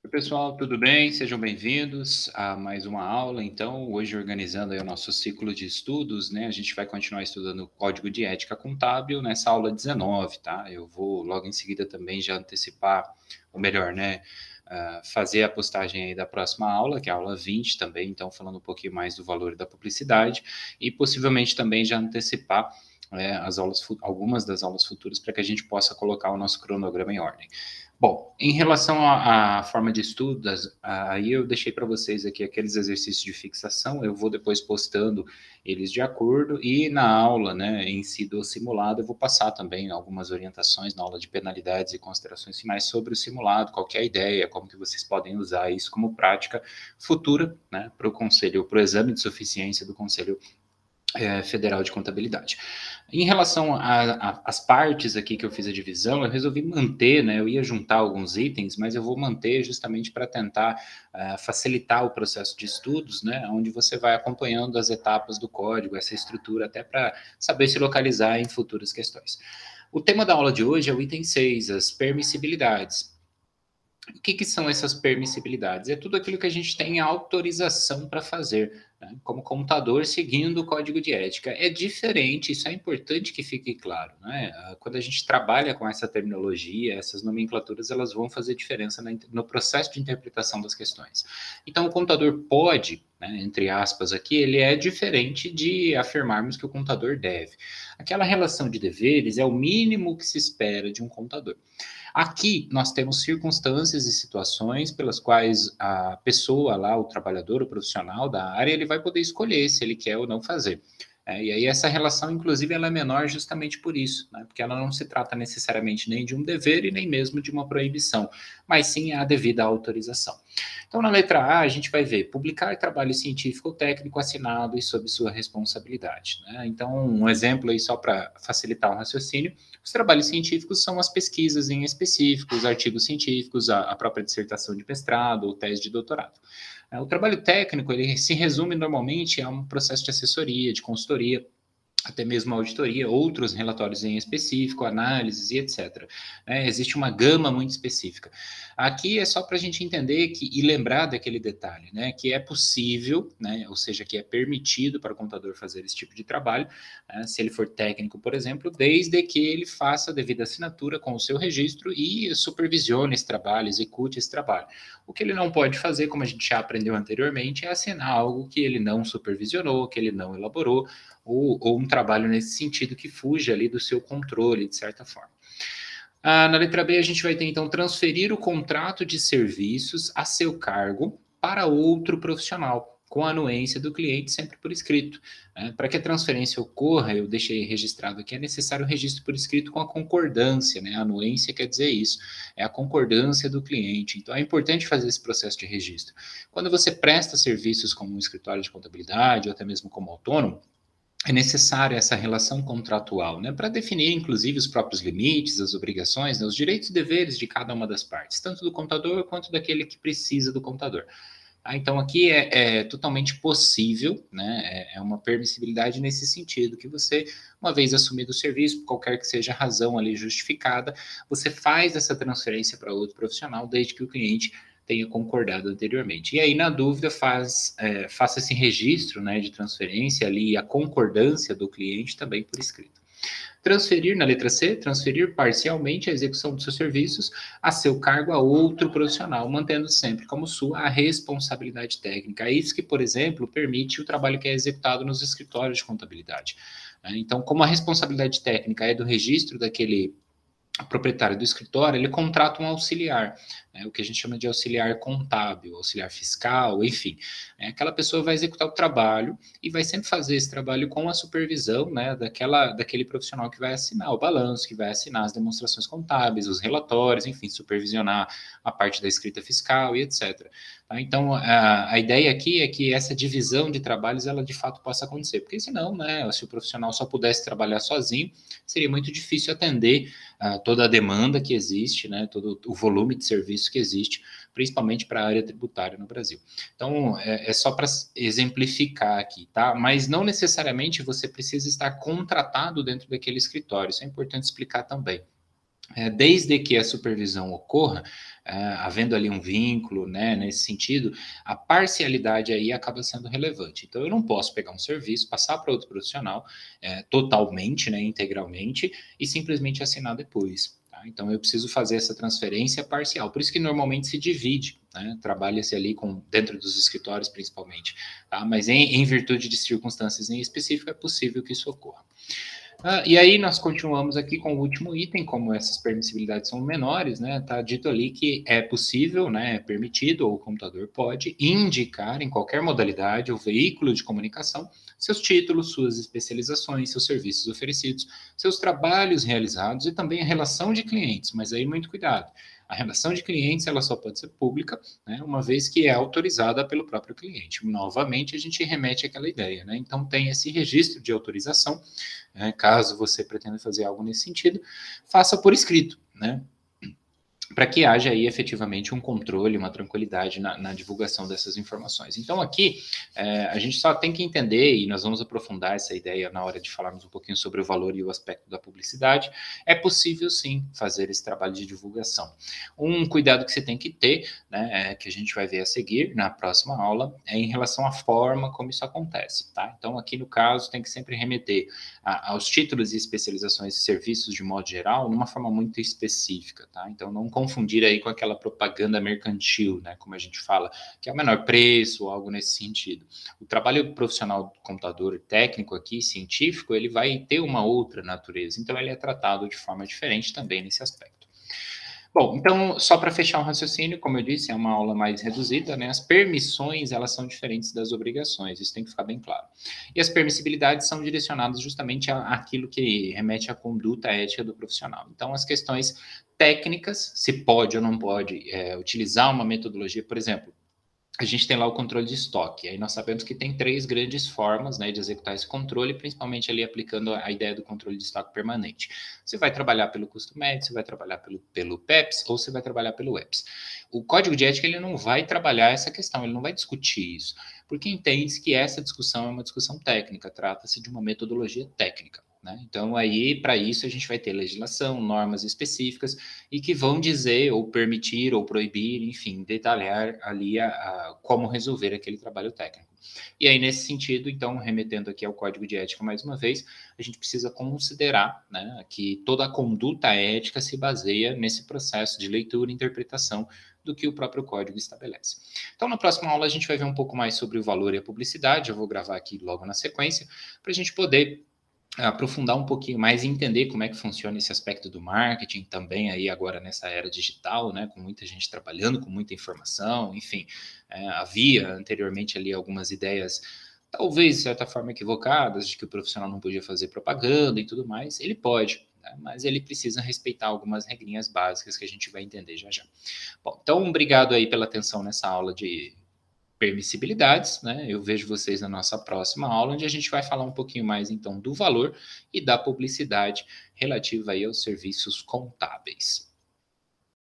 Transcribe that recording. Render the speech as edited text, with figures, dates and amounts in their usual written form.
Oi, pessoal, tudo bem? Sejam bem-vindos a mais uma aula. Então, hoje organizando aí o nosso ciclo de estudos, né? A gente vai continuar estudando o Código de Ética Contábil nessa aula 19, tá? Eu vou logo em seguida também já antecipar, ou melhor, né? Fazer a postagem aí da próxima aula, que é a aula 20 também, então falando um pouquinho mais do valor da publicidade e possivelmente também já antecipar algumas das aulas futuras para que a gente possa colocar o nosso cronograma em ordem. Bom, em relação à forma de estudos, aí eu deixei para vocês aqui aqueles exercícios de fixação, eu vou depois postando eles de acordo, e na aula, né, em si do simulado, eu vou passar também algumas orientações na aula de penalidades e considerações finais sobre o simulado, qual que é a ideia, como que vocês podem usar isso como prática futura, né, para o Conselho, para o exame de suficiência do Conselho Federal de Contabilidade. Em relação às partes aqui que eu fiz a divisão, eu resolvi manter, né? Eu ia juntar alguns itens, mas eu vou manter justamente para tentar facilitar o processo de estudos, né? Onde você vai acompanhando as etapas do código, essa estrutura, até para saber se localizar em futuras questões. O tema da aula de hoje é o item 6, as permissibilidades. O que são essas permissibilidades? É tudo aquilo que a gente tem autorização para fazer, né? Como computador seguindo o código de ética. É diferente, isso é importante que fique claro, né? Quando a gente trabalha com essa terminologia, essas nomenclaturas, elas vão fazer diferença no processo de interpretação das questões. Então, o computador pode, né, entre aspas aqui, ele é diferente de afirmarmos que o computador deve. Aquela relação de deveres é o mínimo que se espera de um computador. Aqui nós temos circunstâncias e situações pelas quais a pessoa lá, o trabalhador, o profissional da área, ele vai poder escolher se ele quer ou não fazer. E aí essa relação, inclusive, ela é menor justamente por isso, né? Porque ela não se trata necessariamente nem de um dever e nem mesmo de uma proibição, mas sim a devida autorização. Então, na letra A, a gente vai ver publicar trabalho científico ou técnico assinado e sob sua responsabilidade, né? Então, um exemplo aí só para facilitar o raciocínio, os trabalhos científicos são as pesquisas em específico, os artigos científicos, a própria dissertação de mestrado ou tese de doutorado. O trabalho técnico, ele se resume normalmente a um processo de assessoria, de consultoria, até mesmo auditoria, outros relatórios em específico, análises e etc. Existe uma gama muito específica. Aqui é só para a gente entender e lembrar daquele detalhe, né, que é possível, né, ou seja, que é permitido para o contador fazer esse tipo de trabalho, se ele for técnico, por exemplo, desde que ele faça a devida assinatura com o seu registro e supervisione esse trabalho, execute esse trabalho. O que ele não pode fazer, como a gente já aprendeu anteriormente, é assinar algo que ele não supervisionou, que ele não elaborou, ou um trabalho nesse sentido que fuja ali do seu controle, de certa forma. Na letra B, a gente vai ter, então, transferir o contrato de serviços a seu cargo para outro profissional, com a anuência do cliente sempre por escrito. Para que a transferência ocorra, eu deixei registrado aqui, é necessário o registro por escrito com a concordância, né? A anuência quer dizer isso, é a concordância do cliente. Então, é importante fazer esse processo de registro. Quando você presta serviços como um escritório de contabilidade, ou até mesmo como autônomo, é necessária essa relação contratual, né, para definir, inclusive, os próprios limites, as obrigações, né, os direitos e deveres de cada uma das partes, tanto do contador quanto daquele que precisa do contador. Então, aqui é totalmente possível, né, é uma permissibilidade nesse sentido, que você, uma vez assumido o serviço, por qualquer que seja a razão ali justificada, você faz essa transferência para outro profissional, desde que o cliente tenha concordado anteriormente. E aí, na dúvida, faça esse registro, né, de transferência ali, a concordância do cliente também por escrito. Transferir, na letra C, transferir parcialmente a execução dos seus serviços a seu cargo a outro profissional, mantendo sempre como sua a responsabilidade técnica. É isso que, por exemplo, permite o trabalho que é executado nos escritórios de contabilidade. Então, como a responsabilidade técnica é do registro daquele proprietário do escritório, ele contrata um auxiliar, né, o que a gente chama de auxiliar contábil, auxiliar fiscal, enfim. Aquela pessoa vai executar o trabalho e vai sempre fazer esse trabalho com a supervisão, né, daquele profissional que vai assinar o balanço, que vai assinar as demonstrações contábeis, os relatórios, enfim, supervisionar a parte da escrita fiscal e etc. Tá? Então, a ideia aqui é que essa divisão de trabalhos, ela de fato possa acontecer, porque senão, né, se o profissional só pudesse trabalhar sozinho, seria muito difícil atender toda a demanda que existe, né, todo o volume de serviço que existe, principalmente para a área tributária no Brasil. Então, é só para exemplificar aqui, tá? Mas não necessariamente você precisa estar contratado dentro daquele escritório, isso é importante explicar também. desde que a supervisão ocorra, havendo ali um vínculo, né, nesse sentido, a parcialidade aí acaba sendo relevante. Então, eu não posso pegar um serviço, passar para outro profissional totalmente, né, integralmente, e simplesmente assinar depois. Tá? Então, eu preciso fazer essa transferência parcial. Por isso que normalmente se divide, né, trabalha-se ali dentro dos escritórios, principalmente. Tá? Mas em virtude de circunstâncias em específico, é possível que isso ocorra. E aí nós continuamos aqui com o último item, como essas permissibilidades são menores, né? Está dito ali que é possível, né? É permitido, ou o computador pode indicar em qualquer modalidade ou veículo de comunicação seus títulos, suas especializações, seus serviços oferecidos, seus trabalhos realizados e também a relação de clientes. Mas aí muito cuidado. A relação de clientes ela só pode ser pública, né, uma vez que é autorizada pelo próprio cliente. Novamente, a gente remete àquela ideia, né? Então, tem esse registro de autorização, né, caso você pretenda fazer algo nesse sentido, faça por escrito, né? Para que haja aí efetivamente um controle, uma tranquilidade na divulgação dessas informações. Então, aqui, a gente só tem que entender, e nós vamos aprofundar essa ideia na hora de falarmos um pouquinho sobre o valor e o aspecto da publicidade, é possível sim fazer esse trabalho de divulgação. Um cuidado que você tem que ter, né, que a gente vai ver a seguir na próxima aula, é em relação à forma como isso acontece, tá? Então, aqui no caso, tem que sempre remeter aos títulos e especializações e serviços de modo geral, numa forma muito específica, tá? Então, não confundir aí com aquela propaganda mercantil, né, como a gente fala, que é o menor preço ou algo nesse sentido. O trabalho profissional do computador técnico aqui, científico, ele vai ter uma outra natureza, então ele é tratado de forma diferente também nesse aspecto. Bom, então, só para fechar o raciocínio, como eu disse, é uma aula mais reduzida, né? As permissões, elas são diferentes das obrigações, isso tem que ficar bem claro. E as permissibilidades são direcionadas justamente àquilo que remete à conduta ética do profissional. Então, as questões técnicas, se pode ou não pode utilizar uma metodologia, por exemplo, a gente tem lá o controle de estoque. Aí nós sabemos que tem três grandes formas, né, de executar esse controle, principalmente ali aplicando a ideia do controle de estoque permanente. Você vai trabalhar pelo custo médio, você vai trabalhar pelo PEPS ou você vai trabalhar pelo EPS. O código de ética ele não vai trabalhar essa questão, ele não vai discutir isso, porque entende que essa discussão é uma discussão técnica, trata-se de uma metodologia técnica. Né? Então, aí, para isso, a gente vai ter legislação, normas específicas e que vão dizer ou permitir ou proibir, enfim, detalhar ali como resolver aquele trabalho técnico. E aí, nesse sentido, então, remetendo aqui ao Código de Ética mais uma vez, a gente precisa considerar, né, que toda a conduta ética se baseia nesse processo de leitura e interpretação do que o próprio código estabelece. Então, na próxima aula, a gente vai ver um pouco mais sobre o valor e a publicidade. Eu vou gravar aqui logo na sequência, para a gente poder aprofundar um pouquinho mais e entender como é que funciona esse aspecto do marketing também aí agora nessa era digital, né, com muita gente trabalhando, com muita informação, enfim, havia anteriormente ali algumas ideias talvez de certa forma equivocadas de que o profissional não podia fazer propaganda e tudo mais, ele pode, né, mas ele precisa respeitar algumas regrinhas básicas que a gente vai entender já já. Bom, então obrigado aí pela atenção nessa aula de permissibilidades, né? Eu vejo vocês na nossa próxima aula, onde a gente vai falar um pouquinho mais então do valor e da publicidade relativa aí aos serviços contábeis.